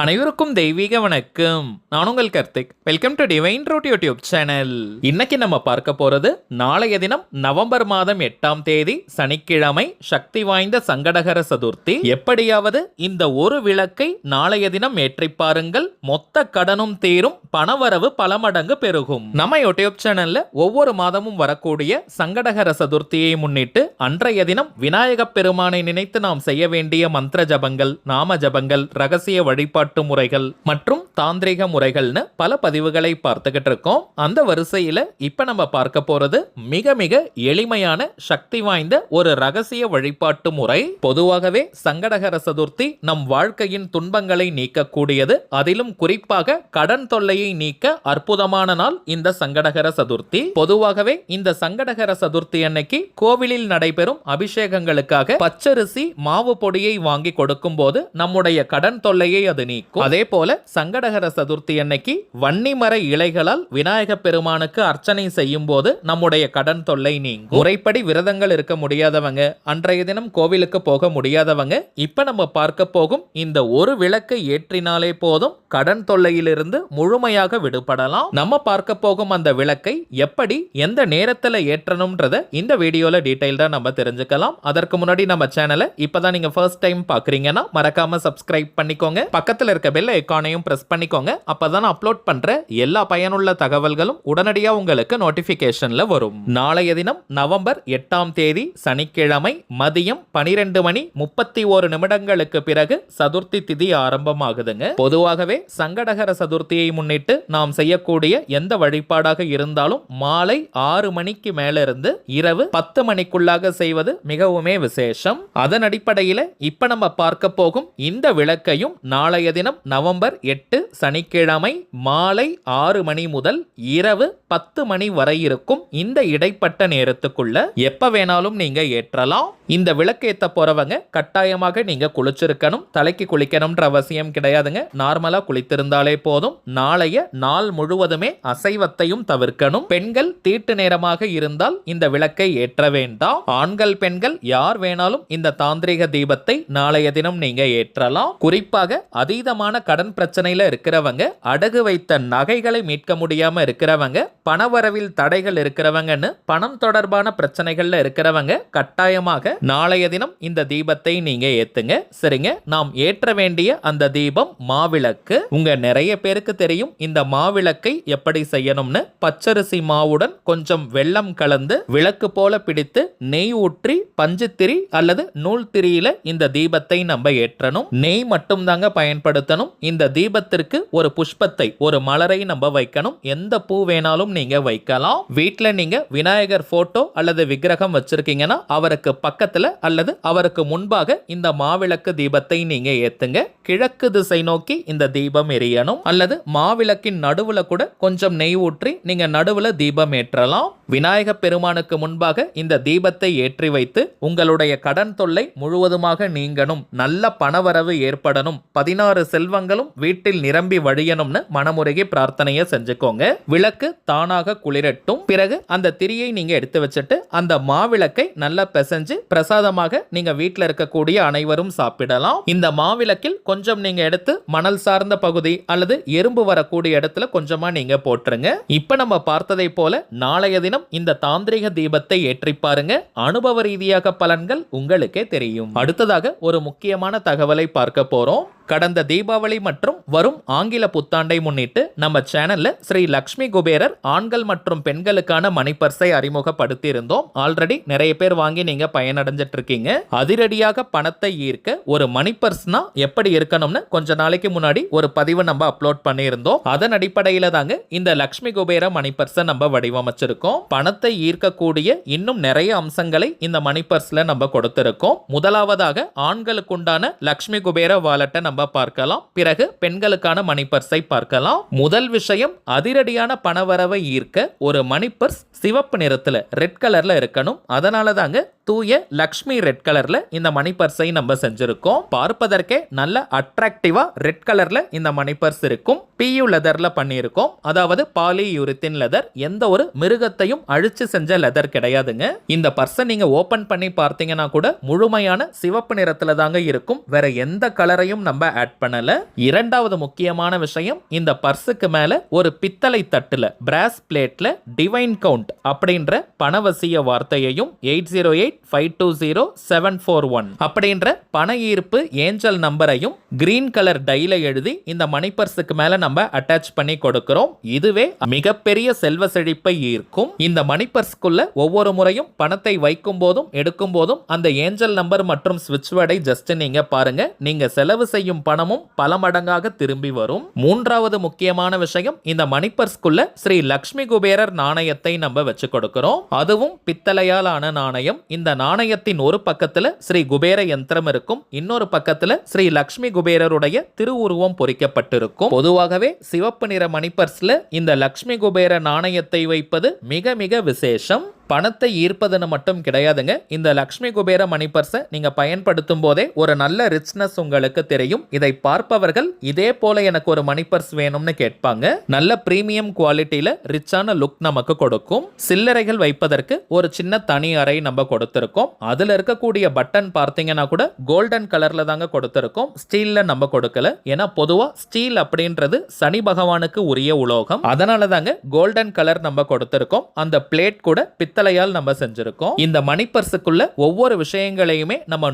அனைவருக்கும் தெய்வீக வணக்கம். நான் உங்கள் Karthik. Welcome to divine root YouTube channel. இன்னைக்கு நம்ம பார்க்க போறது நாளைய தினம் நவம்பர் மாதம் 8ஆம் தேதி சனிக்கிழமை சக்தி வாய்ந்த சங்கடகர சதுர்த்தி. எப்படியாவது இந்த ஒரு விளக்கை நாளைய தினம் ஏற்றி பாருங்கள். மொத்த கடனும் தீரும், பணவரவு பல மடங்கு பெருகும். நம்ம யூடியூப் சேனல்ல ஒவ்வொரு மாதமும் வரக்கூடிய சங்கடகர சதுர்த்தியை முன்னிட்டு அன்றைய தினம் விநாயக பெருமானை நினைத்து நாம் செய்ய வேண்டிய மந்திர ஜபங்கள், நாம ஜபங்கள், ரகசிய வழிபாட்டு முறைகள் மற்றும் தாந்திரிக முறைகள்னு பல பதிவுகளை பார்த்துக்கிட்டு இருக்கோம். அந்த வரிசையில இப்ப நம்ம பார்க்க போறது மிக மிக எளிமையான சக்தி வாய்ந்த ஒரு ரகசிய வழிபாட்டு முறை. பொதுவாகவே சங்கடகர சதுர்த்தி நம் வாழ்க்கையின் துன்பங்களை நீக்கக்கூடியது. அதிலும் குறிப்பாக கடன் தொல்லையை நீக்க அற்புதமான நாள் இந்த சங்கடகர சதுர்த்தி. பொதுவாகவே இந்த சங்கடகர சதுர்த்தி அன்னைக்கு கோவிலில் நடைபெறும் அபிஷேகங்களுக்காக பச்சரிசி மாவு பொடியை வாங்கி கொடுக்கும் போது நம்முடைய கடன் தொல்லையை அது நீக்கும். அதே போல சங்கடகர சதுர்த்தி அன்னைக்கு வன்னிமர இலைகளால் விநாயக பெருமானுக்கு அர்ச்சனை செய்யும் போது நம்முடைய கடன் தொல்லை நீங்கும். முறைப்படி விரதங்கள் இருக்க முடியாதவங்க, அன்றைய தினம் கோவிலுக்கு போக முடியாதவங்க, இப்ப நம்ம பார்க்க போகும் இந்த ஒரு விளக்கை ஏற்றினாலே போதும் கடன் தொல்லையிலிருந்து முழுமையாக விடுபடலாம். நம்ம பார்க்க போகும் அந்த விளக்கை எப்படி எந்த நேரத்தில் ஏற்றணும்ன்றத இந்த வீடியோல டீடைல்டா நம்ம தெரிஞ்சுக்கலாம். அதற்கு முன்னாடி நம்ம சேனலை இப்பதான் நீங்க ஃபர்ஸ்ட் டைம் பாக்குறீங்கன்னா மறக்காம சப்ஸ்கிரைப் பண்ணிக்கோங்க. பக்கத்தில் இருக்க பெல் ஐகானையும் பிரஸ் பண்ணிக்கோங்க. அப்பதான் அப்லோட் பண்ற எல்லா பயனுள்ள தகவல்களும் உடனடியாக உங்களுக்கு நோட்டிபிகேஷன்ல வரும். நாளைய தினம் நவம்பர் 8ஆம் தேதி சனிக்கிழமை மதியம் 12:31 பிறகு சதுர்த்தி திதி ஆரம்பமாகுதுங்க. பொதுவாகவே சங்கடகர சதுர்த்தியை முன்னிட்டு நாம் செய்யக்கூடிய எந்த வழிபாடாக இருந்தாலும் மாலை 6 மணிக்கு மேல இருந்து இரவு 10 மணிக்குள்ளாக செய்வது மிகவுமே விசேஷம். அதன் அடிப்படையில் இப்ப நம்ம பார்க்க போகும் இந்த விளக்கையும் நாளைய தினம் நவம்பர் 8 சனிக்கிழமை மாலை 6 மணி முதல் இரவு 10 மணி வரை இருக்கும் இந்த இடைப்பட்ட நேரத்துக்குள்ள எப்ப வேணாலும் நீங்க ஏற்றலாம். இந்த விளக்கேத்த போறவங்க கட்டாயமாக நீங்க குளிச்சிருக்கணும். தலைக்கு குளிக்கணும்ன்ற அவசியம் கிடையாதுங்க. நார்மலா குளித்திருந்தாலே போதும். நாளைய நாள் முழுவதுமே அசைவத்தையும் தவிர்க்கணும். பெண்கள் தீட்டு நேரமாக இருந்தால் இந்த விளக்கை ஏற்ற வேண்டாம். ஆண்கள் பெண்கள் யார் வேணாலும் இந்த தாந்திரிக தீபத்தை நாளைய தினம் நீங்க ஏற்றலாம். குறிப்பாக அதீதமான கடன் பிரச்சனையில இருக்கிறவங்க, அடகு வைத்த நகைகளை மீட்க முடியாம இருக்கிறவங்க, பணவரவில் தடைகள் இருக்கிறவங்கன்னு பணம் தொடர்பான பிரச்சனைகள்ல இருக்கிறவங்க கட்டாயமாக நாளைய தினம் இந்த தீபத்தை நீங்க ஏத்துங்க. சரிங்க, நாம் ஏற்ற வேண்டிய அந்த தீபம் மாவிளக்கு. உங்க நிறைய பேருக்கு தெரியும் இந்த மாவிளக்கை எப்படி செய்யணும்னு. பச்சரிசி மாவுடன் கொஞ்சம் வெல்லம் கலந்து விளக்கு போல பிடித்து நெய் ஊற்றி பஞ்சுத்திரி அல்லது நூல் திரியில இந்த தீபத்தை நம்ம ஏற்றணும். நெய் மட்டும் தாங்க பயன்படுத்தணும். இந்த தீபத்திற்கு ஒரு புஷ்பத்தை, ஒரு மலரை நம்ம வைக்கணும். எந்த பூ வேணாலும் நீங்க வைக்கலாம். வீட்டுல நீங்க விநாயகர் போட்டோ அல்லது விக்கிரகம் வச்சிருக்கீங்கன்னா அவருக்கு பக்கத்துல அல்லது அவருக்கு முன்பாக இந்த மாவிளக்கு தீபத்தை நீங்க ஏத்துங்க. கிழக்கு திசை நோக்கி இந்த தீபம் எரியணும். அல்லது மாவிளக்கின் நடுவுல கூட கொஞ்சம் நெய் ஊற்றி நீங்க நடுவுல தீபம் ஏற்றலாம். விநாயக பெருமானுக்கு முன்பாக இந்த தீபத்தை ஏற்றி வைத்து உங்களுடைய கடன் தொல்லை முழுவதுமாக நீங்கணும், நல்ல பணவரவு ஏற்படணும், 16 செல்வங்களும் வீட்டில் நிரம்பி வழியணும்னு மனமுருகி பிரார்த்தனையை செஞ்சுக்கோங்க. விளக்கு தானாக குளிரட்டும். பிறகு அந்த திரியை நீங்க எடுத்து வச்சுட்டு அந்த மாவிளக்கை நல்லா பிசைஞ்சு பிரசாதமாக நீங்க வீட்டில் இருக்கக்கூடிய அனைவரும் சாப்பிடலாம். இந்த மாவிளக்கில் கொஞ்சம் நீங்க எடுத்து மணல் சார்ந்த பகுதி அல்லது எறும்பு வரக்கூடிய இடத்துல கொஞ்சமா நீங்க போட்டுருங்க. இப்ப நம்ம பார்த்ததை போல நாளைய தினம் இந்த தாந்திரிக தீபத்தை ஏற்றி பாருங்க. அனுபவ ரீதியாக பலன்கள் உங்களுக்கே தெரியும். அடுத்ததாக ஒரு முக்கியமான தகவலை பார்க்க போறோம். கடந்த தீபாவளி மற்றும் வரும் ஆங்கில புத்தாண்டை முன்னிட்டு நம்ம சேனல்ல ஸ்ரீ லக்ஷ்மி குபேரர் ஆண்கள் மற்றும் பெண்களுக்கான மணி பர்ஸை அறிமுகப்படுத்தி இருந்தோம். ஆல்ரெடி நிறைய பேர் வாங்கி நீங்க பயனடைஞ்சிட்டு இருக்கீங்க. அதிரடியாக பணத்தை ஈர்க்க ஒரு மணி பர்ஸ்னா எப்படி இருக்கணும்னு கொஞ்ச நாளைக்கு முன்னாடி ஒரு பதிவு நம்ம அப்லோட் பண்ணியிருந்தோம். அதன் அடிப்படையில தாங்க இந்த லக்ஷ்மி குபேர மணி பர்ஸை நம்ம வடிவமைச்சிருக்கோம். பணத்தை ஈர்க்கக்கூடிய இன்னும் நிறைய அம்சங்களை இந்த மணி பர்ஸ்ல நம்ம கொடுத்திருக்கோம். முதலாவதாக ஆண்களுக்குண்டான லக்ஷ்மி குபேர வாலெட்டை நம்ம பார்க்கலாம். பிறகு பெண்களுக்கான மணி பர்ஸை பார்க்கலாம். முதல் விஷயம், அதிரடியான பணவரவை ஈர்க்க ஒரு மணி பர்ஸ் சிவப்பு நிறத்துல, ரெட் கலர்ல இருக்கணும். அதனால தாங்க தூய லக்ஷ்மி ரெட் கலர்ல இந்த மணி பர்ஸை நம்ம செஞ்சிருக்கோம். பார்ப்பதற்கே நல்ல அட்ராக்டிவா ரெட் கலர்ல இந்த மணி பர்ஸ் இருக்கும். PU லெதர்ல பண்ணியிருக்கோம். அதாவது பாலி யூரித்தின் லெதர். எந்த ஒரு மிருகத்தையும் அழிச்சு செஞ்ச லெதர் கிடையாதுங்க. இந்த பர்ஸை நீங்க ஓபன் பண்ணி பார்த்தீங்கன்னா கூட முழுமையான சிவப்பு நிறத்துல தாங்க இருக்கும். வேற எந்த கலரையும் நம்ம ஆட் பண்ணல. இரண்டாவது முக்கியமான விஷயம், இந்த பர்ஸுக்கு மேல ஒரு பித்தளை தட்டுல பிராஸ் பிளேட்ல டிவைன் கவுண்ட் அப்படின்ற பணவசிய வார்த்தையையும் 8085207441 அப்படின்ற பண ஈர்ப்பு ஏஞ்சல் நம்பரையும் கிரீன் கலர் டைல எழுதி இந்த மணி பர்ஸுக்கு மேல நம்ம அட்டாச் பண்ணி கொடுக்கிறோம். இதுவே மிகப்பெரிய செல்வ செழிப்பை ஈர்க்கும். இந்த மணி பர்ஸ்க்குள்ள ஒவ்வொரு முறையும் பணத்தை வைக்கும் போதும் எடுக்கும் போதும் அந்த ஏஞ்சல் நம்பர் மற்றும் ஸ்விட்ச் வேர்டை ஜஸ்ட் நீங்க பாருங்க. நீங்க செலவு செய்யும் பணமும் பல மடங்காக திரும்பி வரும். மூன்றாவது முக்கியமான விஷயம், இந்த மணி பர்ஸ்க்குள்ள ஸ்ரீ லக்ஷ்மி குபேரர் நாணயத்தை நம்ம வச்சு கொடுக்கிறோம். அதுவும் பித்தளையால் ஆன நாணயம். இந்த நாணயத்தின் ஒரு பக்கத்துல ஸ்ரீ குபேர யந்திரம் இருக்கும், இன்னொரு பக்கத்துல ஸ்ரீ லக்ஷ்மி குபேரருடைய திருவுருவம் பொறிக்கப்பட்டிருக்கும். பொதுவாகவே சிவப்பு நிற மணி பர்ஸ்ல இந்த லக்ஷ்மி குபேர நாணயத்தை வைப்பது மிக மிக விசேஷம். பணத்தை ஈர்ப்பதுன்னு மட்டும் கிடையாதுங்க. இந்த லக்ஷ்மி குபேர மணி பர்ஸை நீங்க பயன்படுத்தும் போதே ஒரு நல்ல ரிச்னஸ் உங்களுக்கு தெரியும். இதை பார்ப்பவர்கள் இதே போல எனக்கு ஒரு மணி பர்ஸ் வேணும்னு கேட்பாங்க. நல்ல பிரீமியம் குவாலிட்டியில ரிச்சான லுக் நமக்கு கொடுக்கும். சில்லறைகள் வைப்பதற்கு ஒரு சின்ன தனி அறை நம்ம கொடுத்திருக்கோம். அதுல இருக்கக்கூடிய பட்டன் பார்த்தீங்கன்னா கூட கோல்டன் கலர்ல தாங்க கொடுத்திருக்கோம். ஸ்டீல்ல நம்ம கொடுக்கல. ஏன்னா பொதுவா ஸ்டீல் அப்படின்றது சனி பகவானுக்கு உரிய உலோகம். அதனால தாங்க கோல்டன் கலர் நம்ம கொடுத்திருக்கோம். அந்த பிளேட் கூட பித்தளையால் நம்ம செஞ்சிருக்கோம். இந்த மணி பர்ஸுக்குள்ள ஒவ்வொரு விஷயங்களையுமே நம்ம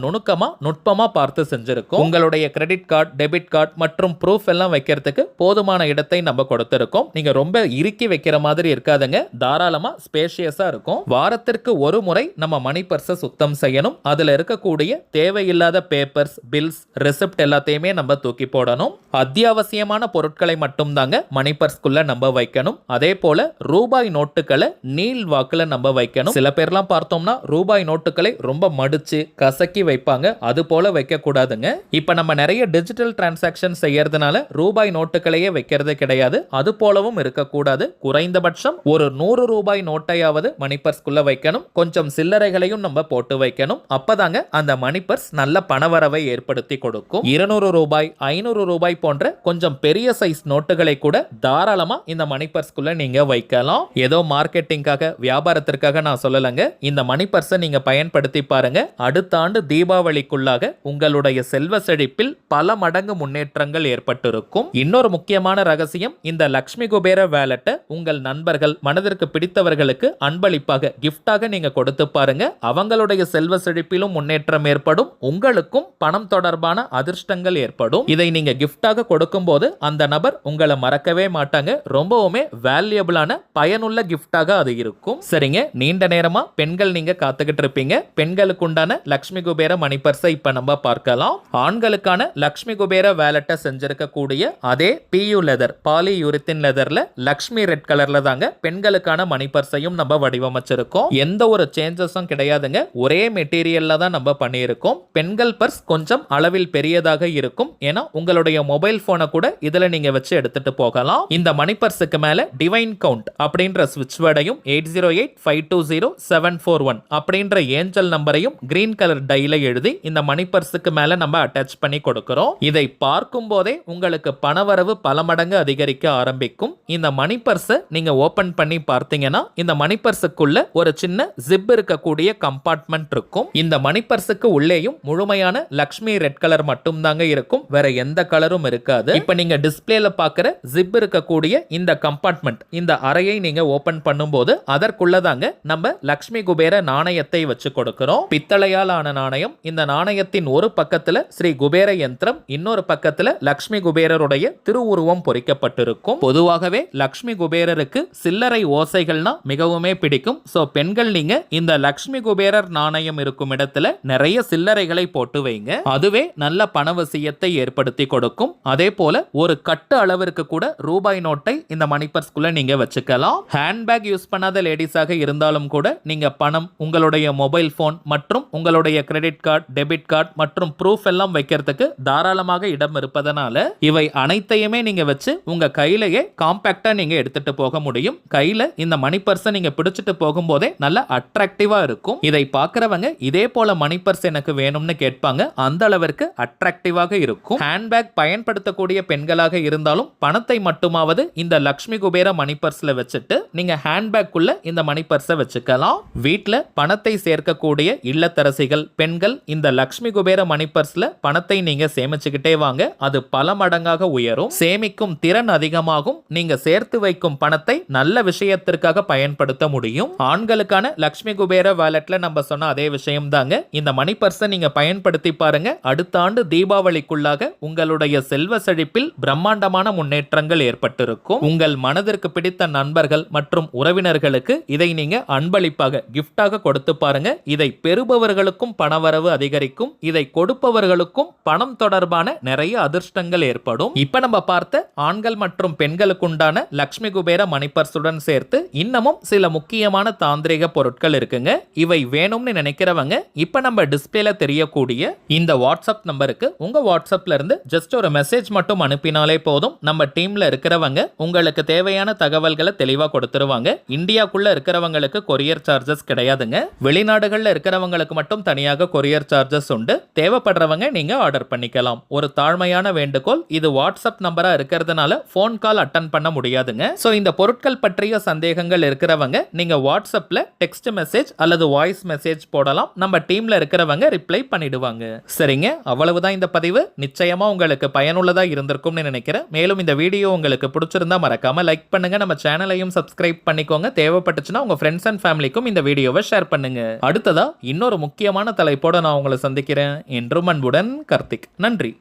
நுட்பமா பார்த்து செஞ்சிருக்கோம். உங்களுடைய கிரெடிட் கார்டு, டெபிட் கார்டு மற்றும் ப்ரூஃப் எல்லாம் வைக்கிறதுக்கு போதுமான இடத்தை நம்ம கொடுத்திருக்கோம். நீங்க ரொம்ப இறுக்கி வைக்கிற மாதிரி இருக்காதுங்க. தாராளமா ஸ்பேஷியஸா இருக்கும். வாரத்திற்கு ஒரு முறை நம்ம மணி பர்ஸை சுத்தம் செய்யணும். அதுல இருக்கக்கூடிய தேவையில்லாத பேப்பர்ஸ், பில்ஸ், ரெசிப்ட் எல்லாத்தையுமே நம்ம தூக்கி போடணும். அத்தியாவசியமான பொருட்களை மட்டும் தாங்க மணி பர்ஸ்க்குள்ள நம்ம வைக்கணும். அதே போல ரூபாய் நோட்டுகளை நீள் வாக்குல நம்ம வைக்கணும். சில பேர்லாம் பார்த்தோம்னா ரூபாய் நோட்டுகளை ரொம்ப மடிச்சு கசக்கி வைப்பாங்க. அது போல வைக்க கூடாதுங்க. இப்ப நம்ம நிறைய டிஜிட்டல் டிரான்சாக்ஷன் செய்யறதுனால ரூபாய் நோட்டுகளையே வைக்கிறது கிடையாது. அது போலவும் இருக்கக்கூடாது. குறைந்தபட்சம் ஒரு 100 ரூபாய் நோட்டையாவது மணி பர்ஸ்க்குள்ள வைக்கணும். கொஞ்சம் சில்லறைகளையும் நம்ம போட்டு வைக்கணும். அப்பதாங்க அந்த மணி பர்ஸ் நல்ல பணவரவை ஏற்படுத்தி கொடுக்கும். 200 ரூபாய், 500 ரூபாய் போன்ற கொஞ்சம் பெரிய சைஸ் நோட்டுகளை கூட தாராளமா இந்த மணி பர்ஸ்க்குள்ள நீங்க வைக்கலாம். ஏதோ மார்க்கெட்டிங்காக, வியாபாரத்திற்காக நான் சொல்லலங்க. இந்த மணி பர்ஸை நீங்க பயன்படுத்தி பாருங்க. அடுத்த ஆண்டு தீபாவளிக்குள்ளாக உங்களுடைய செல்வ செழிப்பில் பல மடங்கு முன்னேற்றங்கள் ஏற்பட்டிருக்கும். இன்னொரு முக்கியமான ரகசியம், இந்த லக்ஷ்மி குபேர வேலட்டை உங்கள் நண்பர்கள், மனதிற்கு பிடித்தவர்களுக்கு அன்பளிப்பாக கிஃப்டாக நீங்க கொடுத்து பாருங்க. அவங்களுடைய செல்வ செழிப்பிலும் முன்னேற்றம் ஏற்படும். உங்களுக்கும் பணம் தொடர்பான அதிர்ஷ்டங்கள் ஏற்படும். இதை நீங்க கிஃப்டாக கொடுக்கும் போது அந்த நபர் உங்களை மறக்கவே மாட்டாங்க. ரொம்பவுமே வேல்யூபிளான பயனுள்ள கிஃப்டாக அது இருக்கும். சரிங்க, நீண்ட நேரமா பெண்கள் நீங்க காத்துக்கிட்டு இருப்பீங்க. பெண்களுக்கு உண்டான லக்ஷ்மி குபேர மணி பர்ஸை இப்ப நம்ம பார்க்கலாம். ஆண்களுக்கான லக்ஷ்மி குபேர வேலட்டை செஞ்சிருக்கக்கூடிய அதே PU லெதர், பாலி யூரித்தின் லெதர்ல லக்ஷ்மி ரெட் கலர்ல தாங்க பெண்களுக்கான மணி பர்ஸையும் நம்ம வடிவமைச்சிருக்கோம். எந்த ஒரு சேஞ்சஸும் கிடையாதுங்க. ஒரே மெட்டீரியல்ல தான் நம்ம பண்ணியிருக்கோம். பெண்கள் பர்ஸ் கொஞ்சம் அளவில் பெரியதாக இருக்கும். ஏன்னா உங்களுடைய மொபைல் போனை கூட இதுல நீங்க வச்சு எடுத்துட்டு போகலாம். இந்த மணி பர்ஸுக்கு மேல டிவைன் கவுண்ட் அப்படின்ற ஸ்விட்ச் வேர்டையும் 8085207441 அப்படின்ற ஏஞ்சல் நம்பரையும் கிரீன் கலர் டைல எழுதி இந்த மணி பர்ஸுக்கு மேல நம்ம அட்டாச் பண்ணி கொடுக்கிறோம். இதை பார்க்கும் போதே உங்களுக்கு பணவரவு பல மடங்கு அதிகரிக்க ஆரம்பிக்கும். இந்த மணி பர்ஸை நீங்க ஓபன் பண்ணி பார்த்தீங்கன்னா இந்த மணி பர்ஸுக்குள்ள ஒரு சின்ன ஜிப் இருக்கக்கூடிய கம்பார்ட்மெண்ட் இருக்கும். இந்த மணி பர்ஸுக்கு உள்ளேயும் முழுமையான லக்ஷ்மி ரெட் கலர் மட்டும் தாங்க இருக்கும். வேற எந்த கலரும் இருக்காது. இப்ப நீங்க டிஸ்பிளேல பாக்குற ஜிப் இருக்கக்கூடிய இந்த கம்பார்ட்மெண்ட், இந்த அறையை நீங்க ஓபன் பண்ணும்போது அதற்குள்ளதாங்க நம்ம லக்ஷ்மி குபேர நாணயத்தை வச்சு கொடுக்கிறோம். பித்தளையால் ஆன நாணயம். இந்த நாணயத்தின் ஒரு பக்கத்துல ஸ்ரீ குபேர யந்திரம், இன்னொரு பக்கத்துல லக்ஷ்மி குபேரருடைய திருவுருவம் பொறிக்கப்பட்டிருக்கும். பொதுவாகவே லக்ஷ்மி குபேரருக்கு சில்லறை ஓசைகள்னா மிகவுமே பிடிக்கும். சோ பெண்கள் நீங்க இந்த லக்ஷ்மி குபேரர் நாணயம் இருக்கும் இடத்துல நிறைய சில்லறைகளை போட்டு வைங்க. அதுவே நல்ல பணவசியத்தை ஏற்படுத்தி கொடுக்கும். அதே போல ஒரு கட்டு அளவிற்கு கூட ரூபாய் நோட்டை இந்த மணி பர்ஸ்க்குள்ள நீங்க வச்சுக்கலாம். ஹேண்ட்பேக் யூஸ் பண்ணாத லேடிஸாக இருந்தா இருந்தாலும் கூட நீங்க பணம், உங்களுடைய மொபைல் போன் மற்றும் உங்களுடைய கிரெடிட் கார்டு, டெபிட் கார்டு மற்றும் ப்ரூஃப் எல்லாம் வைக்கிறதுக்கு தாராளமாக இடம் இருப்பதனால இவை அனைத்தையுமே நீங்க வச்சு உங்க கையிலேயே காம்பாக்டா நீங்க எடுத்துட்டு போக முடியும். கையில இந்த மணி பர்ஸை நீங்க பிடிச்சிட்டு போகும்போதே நல்ல அட்ராக்டிவா இருக்கும். இதை பார்க்கறவங்க இதே போல மணி பர்ஸ் எனக்கு வேணும்னு கேட்பாங்க. அந்த அளவிற்கு அட்ராக்டிவாக இருக்கும். ஹேண்ட்பேக் பயன்படுத்தக்கூடிய பெண்களாக இருந்தாலும் பணத்தை மட்டுமாவது இந்த லக்ஷ்மி குபேர மணி பர்ஸ்ல வச்சுட்டு நீங்க ஹேண்ட்பேக் குள்ள இந்த மணி பர்ஸை வச்சுக்கலாம். வீட்ல பணத்தை சேர்க்கக்கூடிய இல்லத்தரசிகள் பெண்கள் இந்த லக்ஷ்மி குபேர மணி பர்ஸ்ல பணத்தை நீங்க சேமிச்சுக்கிட்டே வாங்க. அது பல மடங்காக உயரும். சேமிக்கும் திறன் அதிகமாகும். நீங்க சேர்த்து வைக்கும் பணத்தை நல்ல விஷயத்திற்காக பயன்படுத்த முடியும். ஆண்களுக்கான லக்ஷ்மி குபேர வாலெட்ல நம்ம சொன்ன அதே விஷயம் தாங்க. இந்த மணி பர்ஸை நீங்க பயன்படுத்தி பாருங்க. அடுத்த ஆண்டு தீபாவளிக்குள்ளாக உங்களுடைய செல்வ செழிப்பில் பிரம்மாண்டமான முன்னேற்றங்கள் ஏற்பட்டிருக்கும். உங்கள் மனதிற்கு பிடித்த நண்பர்கள் மற்றும் உறவினர்களுக்கு இதை நீங்க அன்பளிப்பாக கிஃப்டாக கொடுத்து பாருங்க. இதை பெறுபவர்களுக்கும் பணவரவு அதிகரிக்கும். இதை கொடுப்பவர்களுக்கும் பணம் தொடர்பான நிறைய அதிர்ஷ்டங்கள் ஏற்படும். இப்ப நம்ம பார்த்த ஆண்கள் மற்றும் பெண்களுக்கு உண்டான லக்ஷ்மி குபேர மணி பர்ஸுடன் சேர்த்து இன்னமும் சில முக்கியமான தாந்திரிக பொருட்கள் இருக்குங்க. இவை வேணும்னு நினைக்கிறவங்க இப்ப நம்ம டிஸ்பிளேல தெரியக்கூடிய இந்த வாட்ஸ்அப் நம்பருக்கு உங்க வாட்ஸ்அப்ல இருந்து ஜஸ்ட் ஒரு மெசேஜ் மட்டும் அனுப்பினாலே போதும். நம்ம டீம்ல இருக்கிறவங்க உங்களுக்கு தேவையான தகவல்களை தெளிவா கொடுத்துருவாங்க. இந்தியாக்குள்ள இருக்கிறவங்களுக்கு கொரியர் சார்ஜஸ் கிடையாதுங்க. வெளிநாடுகள்ல இருக்கிறவங்களுக்கு மட்டும் தனியாக கொரியர் சார்ஜஸ் உண்டு. தேவைப்படுறவங்க நீங்க ஆர்டர் பண்ணிக்கலாம். ஒரு தாழ்மையான வேண்டுகோள், இது வாட்ஸ்அப் நம்பரா இருக்கிறதுனால போன் கால் அட்டன் பண்ண முடியாதுங்க. சோ இந்த பொருட்கள் பற்றிய சந்தேகங்கள் இருக்கிறவங்க நீங்க வாட்ஸ்அப்ல டெக்ஸ்ட் மெசேஜ் அல்லது வாய்ஸ் மெசேஜ் போடலாம். நம்ம டீம்ல இருக்கிறவங்க ரிப்ளை பண்ணிடுவாங்க. சரிங்க, அவ்வளவுதான் இந்த பதிவு. நிச்சயமா உங்களுக்கு பயனுள்ளதா இருந்திருக்கும்னு நினைக்கிறேன். மேலும் இந்த வீடியோ உங்களுக்கு பிடிச்சிருந்தா மறக்காம லைக் பண்ணுங்க. நம்ம சேனலையும் சப்ஸ்கிரைப் பண்ணிக்கோங்க. தேவைப்பட்டுச்சுன்னா உங்க ஃப்ரெண்ட்ஸ் அண்ட் ஃபேமிலிக்கும் இந்த வீடியோவை ஷேர் பண்ணுங்க. அடுத்ததா இன்னொரு முக்கியமான தலைப்போட நான் உங்களை சந்திக்கிறேன். என்றும் அன்புடன் கார்த்திக். நன்றி.